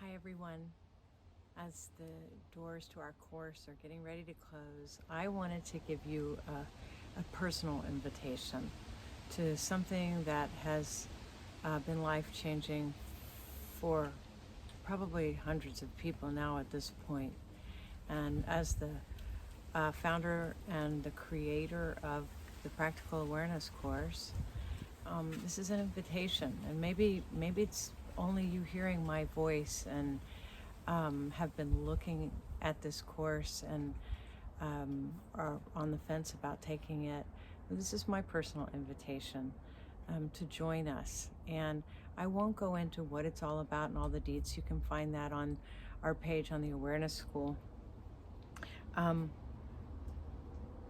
Hi everyone. As the doors to our course are getting ready to close, I wanted to give you a personal invitation to something that has been life-changing for probably hundreds of people now at this point. And as the founder and the creator of the Practical Awareness course, this is an invitation, and maybe it's only you hearing my voice and have been looking at this course and are on the fence about taking it. This is my personal invitation to join us, and I won't go into what it's all about and all the deets. You can find that on our page on the Awareness School.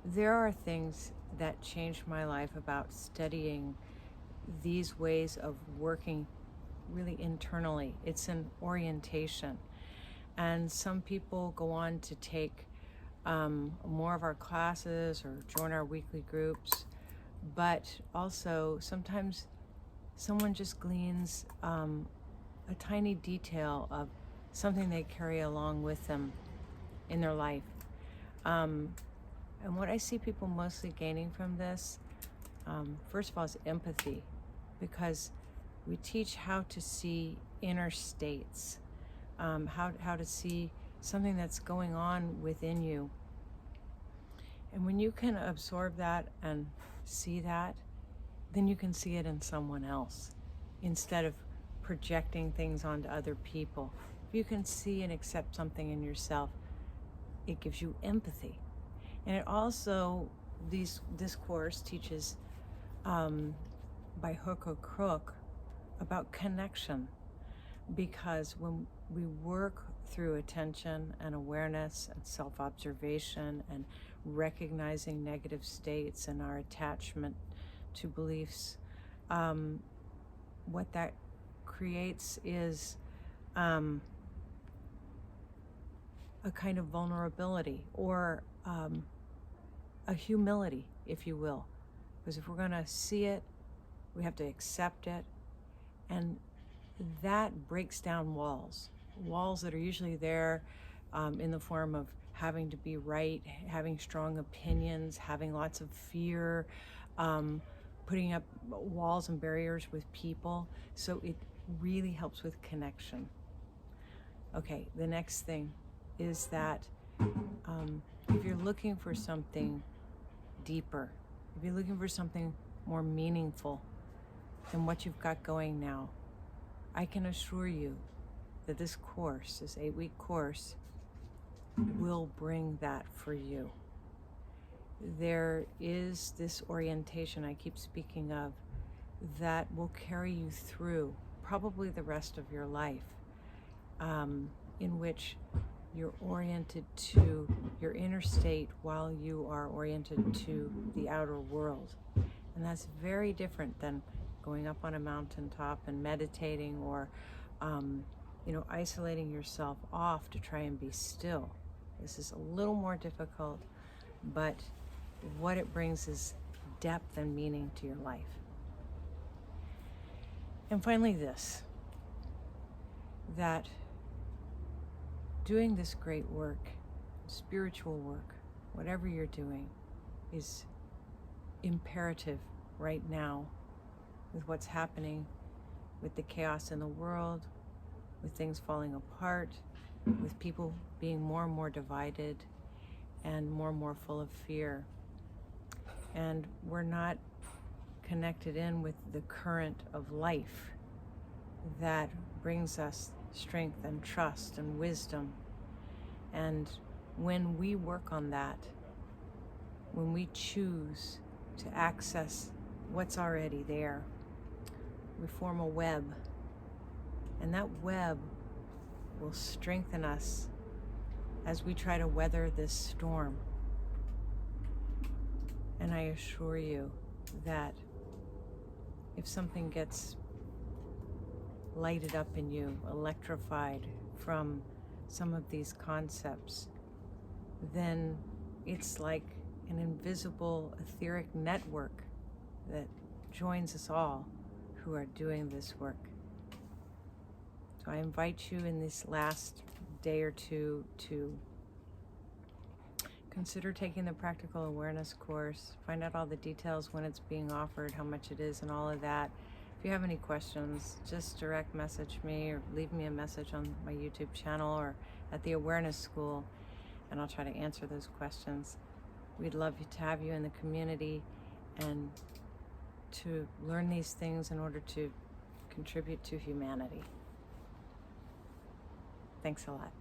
There are things that changed my life about studying these ways of working really internally. It's an orientation. And some people go on to take more of our classes or join our weekly groups. But also sometimes someone just gleans a tiny detail of something they carry along with them in their life. And what I see people mostly gaining from this, first of all, is empathy, because we teach how to see inner states, how to see something that's going on within you. And when you can absorb that and see that, then you can see it in someone else instead of projecting things onto other people. If you can see and accept something in yourself, it gives you empathy. And it also, this course teaches by hook or crook about connection, because when we work through attention and awareness and self-observation and recognizing negative states and our attachment to beliefs, what that creates is a kind of vulnerability, or a humility, if you will. Because if we're going to see it, we have to accept it, and that breaks down walls that are usually there in the form of having to be right, having strong opinions, having lots of fear, putting up walls and barriers with people. So it really helps with connection. Okay, the next thing is that if you're looking for something deeper, if you're looking for something more meaningful than what you've got going now, I can assure you that this course, this 8-week course, will bring that for you. There is this orientation I keep speaking of that will carry you through probably the rest of your life, in which you're oriented to your inner state while you are oriented to the outer world. And that's very different than going up on a mountaintop and meditating, or isolating yourself off to try and be still. This is a little more difficult, but what it brings is depth and meaning to your life. And finally this, that doing this great work, spiritual work, whatever you're doing, is imperative right now with what's happening, with the chaos in the world, with things falling apart, with people being more and more divided and more full of fear. And we're not connected in with the current of life that brings us strength and trust and wisdom. And when we work on that, when we choose to access what's already there, we form a web, and that web will strengthen us as we try to weather this storm. And I assure you that if something gets lighted up in you, electrified from some of these concepts, then it's like an invisible etheric network that joins us all who are doing this work. So So I invite you in this last day or two to consider taking the practical awareness course. Find out all the details, when it's being offered, how much it is, and all of that. If you have any questions, just direct message me or leave me a message on my YouTube channel or at the Awareness School, and I'll try to answer those questions. We'd love to have you in the community and to learn these things in order to contribute to humanity. Thanks a lot.